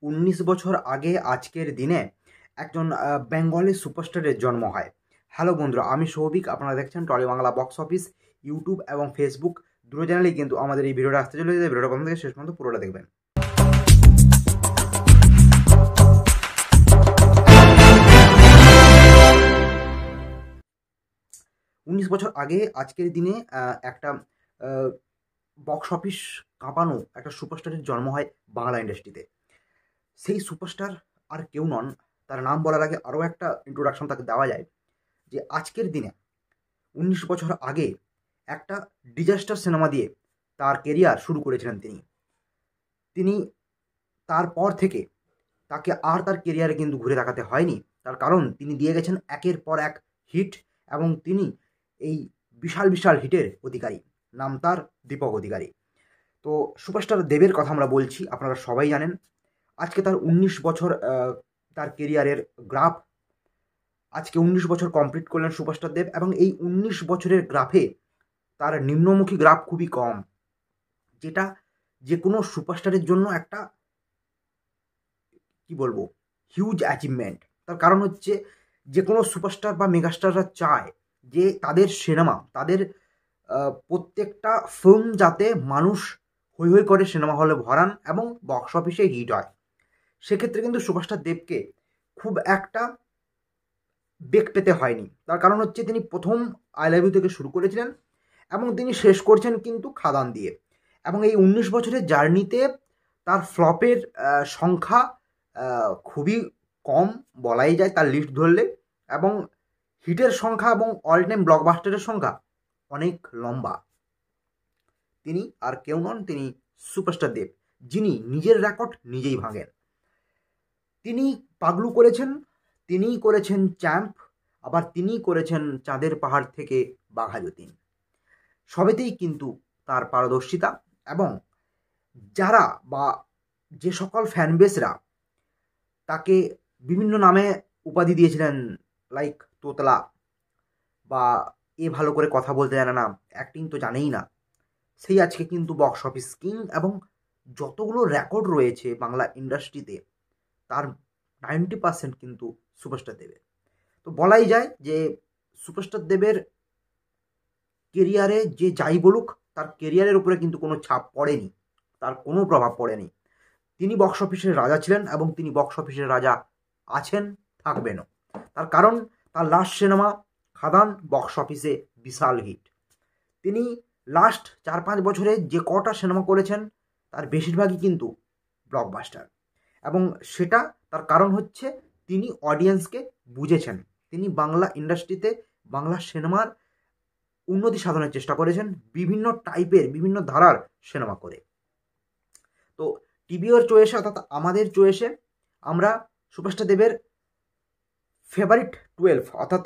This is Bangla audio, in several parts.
19 বছর আগে আজকের দিনে একজন বেঙ্গলি সুপারস্টারের জন্ম হয়। হ্যালো বন্ধুরা, আমি সৌভিক। আপনারা দেখছেন Tolly Bangla box office. YouTube এবং ফেসবুক দুটো চ্যানেলেই কিন্তু আমাদের এই ভিডিওটা আসতে চলেছে। ভিডিওটা প্রথম থেকে শেষ পর্যন্ত পুরোটা দেখবেন। 19 বছর আগে আজকের দিনে একটা বক্স অফিস কাঁপানো একটা সুপারস্টারের জন্ম হয় বাংলা ইন্ডাস্ট্রিতে। সেই সুপারস্টার আর কেউ নন, তার নাম বলার আগে আরও একটা ইন্ট্রোডাকশন তাকে দেওয়া যায় যে আজকের দিনে 19 বছর আগে একটা ডিজাস্টার সিনেমা দিয়ে তার কেরিয়ার শুরু করেছিলেন তিনি। তারপর থেকে তাকে আর তার কেরিয়ারে কিন্তু ঘুরে তাকাতে হয়নি। তার কারণ তিনি দিয়ে গেছেন একের পর এক হিট, এবং তিনি এই বিশাল বিশাল হিটের অধিকারী। নাম তার দীপক অধিকারী। তো সুপারস্টার দেবের কথা আমরা বলছি, আপনারা সবাই জানেন। আজকে তার 19 বছর তার কেরিয়ারের গ্রাফ। আজকে 19 বছর কমপ্লিট করলেন সুপারস্টার দেব, এবং এই 19 বছরের গ্রাফে তার নিম্নমুখী গ্রাফ খুবই কম, যেটা যে কোনো সুপারস্টারের জন্য একটা কি বলবো হিউজ অ্যাচিভমেন্ট। তার কারণ হচ্ছে যে কোনো সুপারস্টার বা মেগাস্টাররা চায় যে তাদের সিনেমা, তাদের প্রত্যেকটা ফিল্ম যাতে মানুষ হৈ হৈ করে সিনেমা হলে ভরান এবং বক্স অফিসে হিট হয়। সেক্ষেত্রে কিন্তু সুপারস্টার দেবকে খুব একটা বেগ পেতে হয়নি। তার কারণ হচ্ছে তিনি প্রথম আই লাভ ইউ থেকে শুরু করেছিলেন এবং তিনি শেষ করছেন কিন্তু খাদান দিয়ে। এবং এই 19 বছরের জার্নিতে তার ফ্লপের সংখ্যা খুবই কম বলাই যায় তার লিস্ট ধরলে, এবং হিটের সংখ্যা এবং অল টাইম ব্লকবাস্টারের সংখ্যা অনেক লম্বা। তিনি আর কেউ নন, তিনি সুপারস্টার দেব, যিনি নিজের রেকর্ড নিজেই ভাঙেন। তিনি পাগলু করেছেন, তিনিই করেছেন চ্যাম্প, আবার তিনিই করেছেন চাঁদের পাহাড় থেকে বাঘা যতীন। সবেতেই কিন্তু তার পারদর্শিতা, এবং যারা বা যে সকল ফ্যানবেসরা তাকে বিভিন্ন নামে উপাধি দিয়েছিলেন, লাইক তোতলা, বা এ ভালো করে কথা বলতে জানে না, অ্যাক্টিং তো জানেই না, সেই আজকে কিন্তু বক্স অফিস কিং, এবং যতগুলো রেকর্ড রয়েছে বাংলা ইন্ডাস্ট্রিতে তার 90% কিন্তু সুপারস্টার দেবের। তো বলাই যায় যে সুপারস্টার দেবের কেরিয়ারে যে যাই বলুক, তার কেরিয়ারের উপরে কিন্তু কোনো ছাপ পড়েনি, তার কোনো প্রভাব পড়েনি। তিনি বক্স অফিসের রাজা ছিলেন, এবং তিনি বক্স অফিসের রাজা আছেন, থাকবেনও। তার কারণ তার লাস্ট সিনেমা খাদান বক্স অফিসে বিশাল হিট। তিনি লাস্ট 4-5 বছরে যে কটা সিনেমা করেছেন তার বেশিরভাগই কিন্তু ব্লকবাস্টার, এবং সেটা তার কারণ হচ্ছে তিনি অডিয়েন্সকে বুঝেছেন। তিনি বাংলা ইন্ডাস্ট্রিতে বাংলা সিনেমার উন্নতি সাধনের চেষ্টা করেছেন বিভিন্ন টাইপের, বিভিন্ন ধারার সিনেমা করে। তো টিভিওর চয়েসে, অর্থাৎ আমাদের চয়েসে, আমরা সুপারস্টার দেবের ফেভারিট 12, অর্থাৎ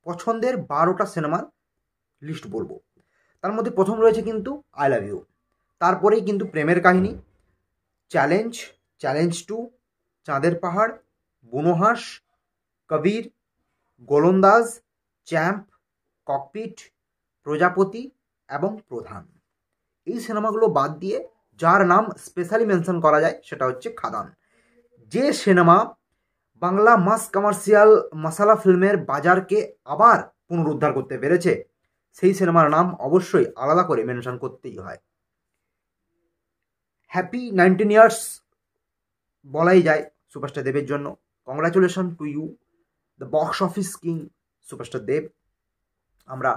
পছন্দের 12টা সিনেমার লিস্ট বলবো। তার মধ্যে প্রথম রয়েছে কিন্তু আই লাভ ইউ, তারপরেই কিন্তু প্রেমের কাহিনী, চ্যালেঞ্জ, চ্যালেঞ্জ 2, চাঁদের পাহাড়, বুনোহাস, কবির, গোলন্দাজ, চ্যাম্প, ককপিট, প্রজাপতি এবং প্রধান। এই সিনেমাগুলো বাদ দিয়ে যার নাম স্পেশালি মেনশন করা যায় সেটা হচ্ছে খাদান। যে সিনেমা বাংলা মাস কমার্শিয়াল মশালা ফিল্মের বাজারকে আবার পুনরুদ্ধার করতে পেরেছে, সেই সিনেমার নাম অবশ্যই আলাদা করে মেনশন করতেই হয়। হ্যাপি 19 ইয়ার্স বলাই যায় সুপারস্টার দেবের জন্য। Congratulation to you, the box office king superstar Dev. আমরা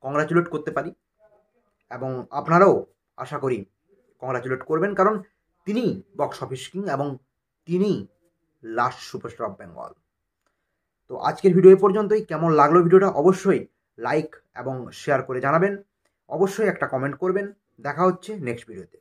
কংগ্রাচুলেট করতে পারি, এবং আপনারাও আশা করি কংগ্রাচুলেট করবেন, কারণ তিনি বক্স অফিস কিং এবং তিনি লাস্ট সুপারস্টার অফ বেঙ্গল। তো আজকের ভিডিও এ পর্যন্তই। কেমন লাগলো ভিডিওটা অবশ্যই লাইক এবং শেয়ার করে জানাবেন, অবশ্যই একটা কমেন্ট করবেন। দেখা হচ্ছে নেক্সট ভিডিওতে।